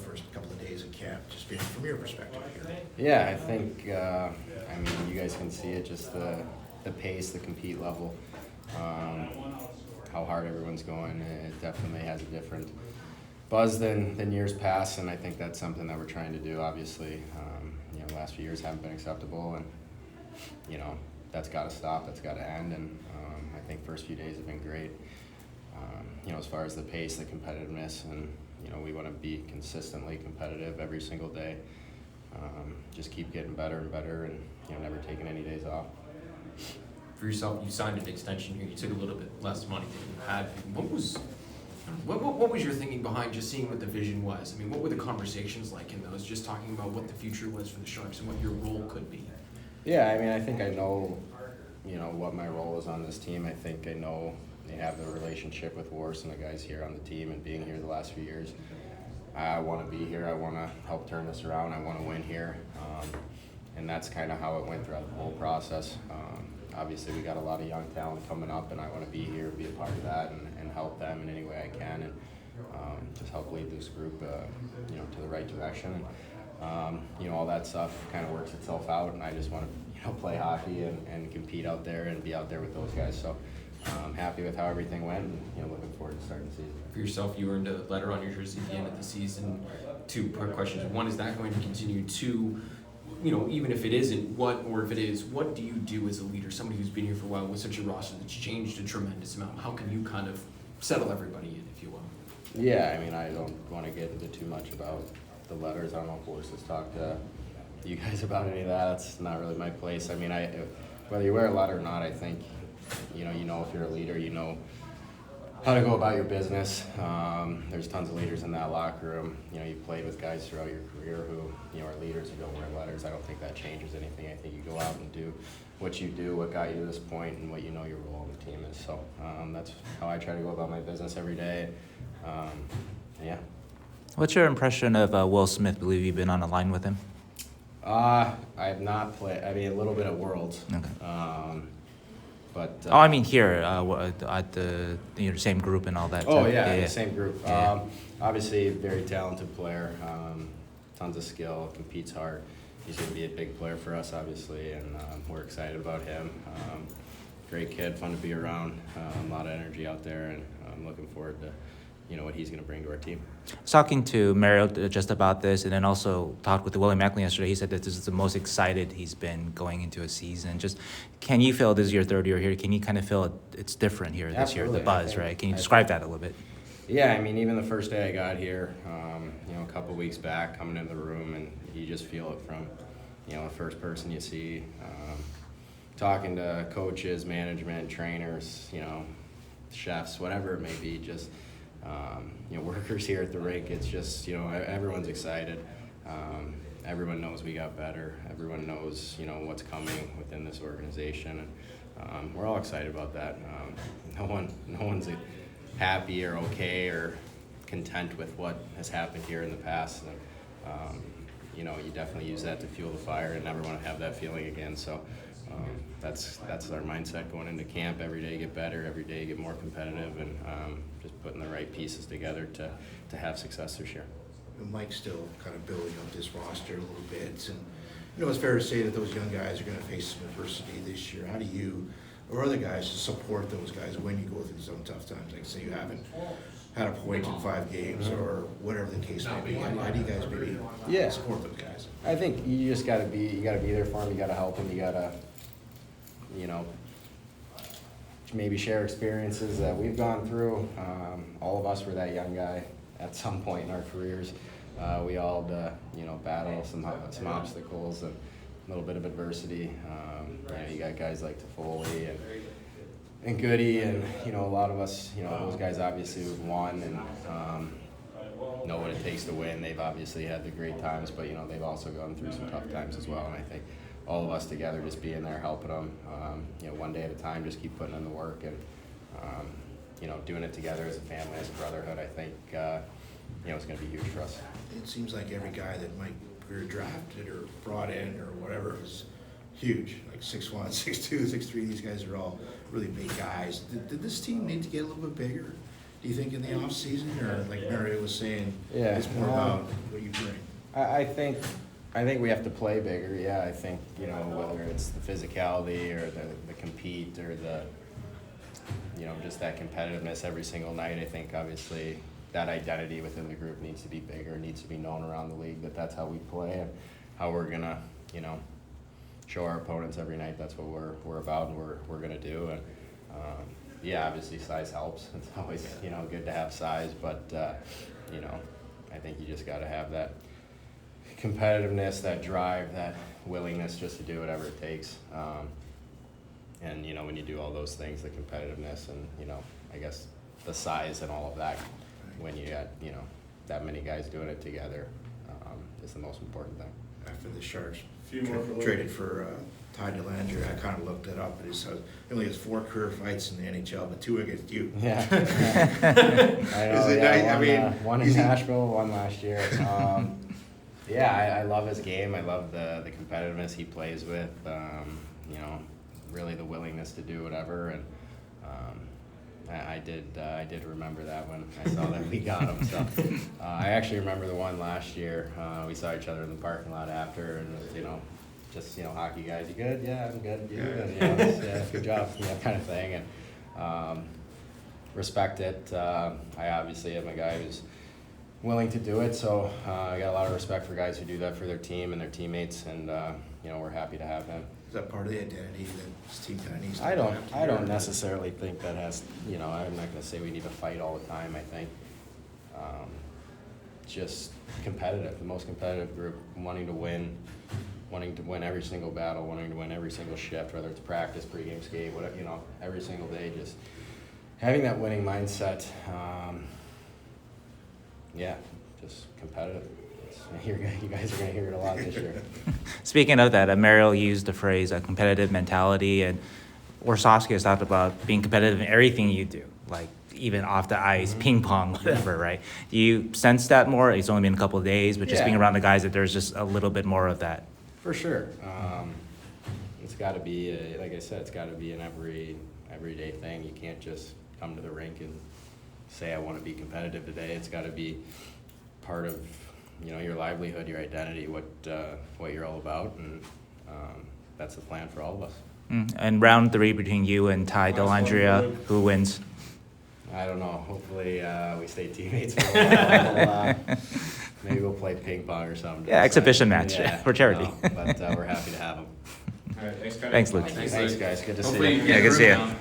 first couple of days of camp, just being from your perspective here? Yeah, I think, you guys can see it, just the pace, the compete level, how hard everyone's going. It definitely has a different buzz than years past, and I think that's something that we're trying to do. Obviously, the last few years haven't been acceptable, and that's got to stop, that's got to end, and I think first few days have been great. As far as the pace, the competitiveness, and we want to be consistently competitive every single day. Just keep getting better and better, and never taking any days off. For yourself, you signed an extension here. You took a little bit less money than you had. What was your thinking behind just seeing what the vision was? I mean, what were the conversations like in those? Just talking about what the future was for the Sharks and what your role could be. Yeah, I think I know, what my role is on this team. I think I know they have the relationship with Wars and the guys here on the team, and being here the last few years. I want to be here. I want to help turn this around. I want to win here. And that's kind of how it went throughout the whole process. Obviously, we got a lot of young talent coming up, and I want to be here, be a part of that, and help them in any way I can, and just help lead this group, to the right direction. And, all that stuff kind of works itself out, and I just want to, play hockey and compete out there and be out there with those guys. So I'm happy with how everything went, and looking forward to starting the season. For yourself, you earned a letter on your jersey at the end of the season. Two questions. One, is that going to continue? Two, even if it isn't, if it is, what do you do as a leader, somebody who's been here for a while with such a roster that's changed a tremendous amount? How can you kind of settle everybody in, if you will? Yeah, I don't want to get into too much about the letters. I don't know if Boris has talked to you guys about any of that. That's not really my place. Whether you wear a letter or not, I think, if you're a leader, how to go about your business. There's tons of leaders in that locker room. You've played with guys throughout your career who, are leaders who don't wear letters. I don't think that changes anything. I think you go out and do what you do, what got you to this point, and what your role on the team is. So that's how I try to go about my business every day. Yeah. What's your impression of Will Smith? I believe you've been on a line with him. I have not played. A little bit at Worlds. Okay. But here at the same group and all that. Oh too. yeah, same group. Yeah. Obviously, very talented player. Tons of skill. Competes hard. He's going to be a big player for us, obviously, and we're excited about him. Great kid, fun to be around. A lot of energy out there, and I'm looking forward to what he's going to bring to our team. I was talking to Mario just about this, and then also talked with Willie Macklin yesterday. He said that this is the most excited he's been going into a season. Just, can you feel this is your third year here? Can you kind of feel it's different here this year, the buzz, right? Can you describe that a little bit? Yeah, even the first day I got here, a couple weeks back, coming into the room, and you just feel it from, the first person you see, talking to coaches, management, trainers, chefs, whatever it may be, just, workers here at the rink. It's just, everyone's excited. Everyone knows we got better. Everyone knows, what's coming within this organization, and we're all excited about that. No one's happy or okay or content with what has happened here in the past. And, you definitely use that to fuel the fire, and never want to have that feeling again. So that's our mindset going into camp. Every day get better, every day get more competitive, and just putting the right pieces together to have success this year. Mike's still kind of building up this roster a little bit, and it's fair to say that those young guys are going to face some adversity this year. How do you or other guys support those guys when you go through some tough times? Like, say you haven't had a point in 5 games or whatever the case may be. How do you guys maybe support those guys? I think you just got to be there for them. You got to help them. You got to, maybe share experiences that we've gone through. All of us were that young guy at some point in our careers. We all had to, battle some obstacles and a little bit of adversity. You got guys like Toffoli and Goody, and a lot of us, those guys obviously have won and know what it takes to win. They've obviously had the great times, but they've also gone through some tough times as well. And I think all of us together, just being there, helping them, one day at a time, just keep putting in the work, and doing it together as a family, as a brotherhood. I think it's going to be huge for us. It seems like every guy that Mike Greer drafted or brought in or whatever is huge, like 6'1", 6'2", 6'3". These guys are all really big guys. Did this team need to get a little bit bigger do you think, in the off season, or like Mario was saying, Yeah, it's more about what you bring? I think we have to play bigger. Yeah, I think, you know, whether it's the physicality or the compete or the, you know, just that competitiveness every single night. I think obviously that identity within the group needs to be bigger, needs to be known around the league that that's how we play and how we're gonna, you know, show our opponents every night. That's what we're about and we're gonna do. And yeah, obviously size helps. It's always, you know, good to have size, but you know, I think you just got to have that competitiveness, that drive, that willingness just to do whatever it takes. And you know, when you do all those things, the competitiveness and, you know, I guess the size and all of that, when you got, you know, that many guys doing it together, is the most important thing. After the Sharks Few more for traded for Ty Dellandrea, I kind of looked it up. He only has 4 career fights in the NHL, but 2 against you. Yeah. I know, Is it- yeah, I mean, one in is he- Nashville, one last year. Yeah, I love his game. I love the competitiveness he plays with. You know, really the willingness to do whatever. And I did remember that when I saw that we got him. So I actually remember the one last year. We saw each other in the parking lot after, and it was, you know, just, you know, hockey guys. You good? Yeah, I'm good. You good? You know, just, yeah, good job. You know, kind of thing. And respect it. I obviously am a guy who's willing to do it, so I got a lot of respect for guys who do that for their team and their teammates, and you know, we're happy to have him. Is that part of the identity that this team kind of needs to I don't adapt to? necessarily think that has, you know, I'm not gonna say we need to fight all the time. I think just competitive, the most competitive group, wanting to win every single battle, wanting to win every single shift, whether it's practice, pregame skate, whatever, you know, every single day, just having that winning mindset. Yeah, just competitive. You guys are going to hear it a lot this year. Speaking of that, Mario used the phrase a competitive mentality, and Warsawski has talked about being competitive in everything you do, like even off the ice, ping pong, whatever, right? Do you sense that more? It's only been a couple of days, but just Yeah. being around the guys, that there's just a little bit more of that. For sure. It's got to be, like I said, it's got to be an everyday thing. You can't just come to the rink and say, I want to be competitive today. It's got to be part of, you know, your livelihood, your identity, what you're all about, and that's the plan for all of us. And round 3 between you and Ty Dellandrea, who wins? I don't know. Hopefully, we stay teammates for a while. Maybe we'll play ping pong or something. Yeah, exhibition match for charity. No, but we're happy to have them. All right, thanks, Connor. Thanks, Luke. Thanks, guys. Good to see Hopefully you. you Yeah, get good to see a you. room now.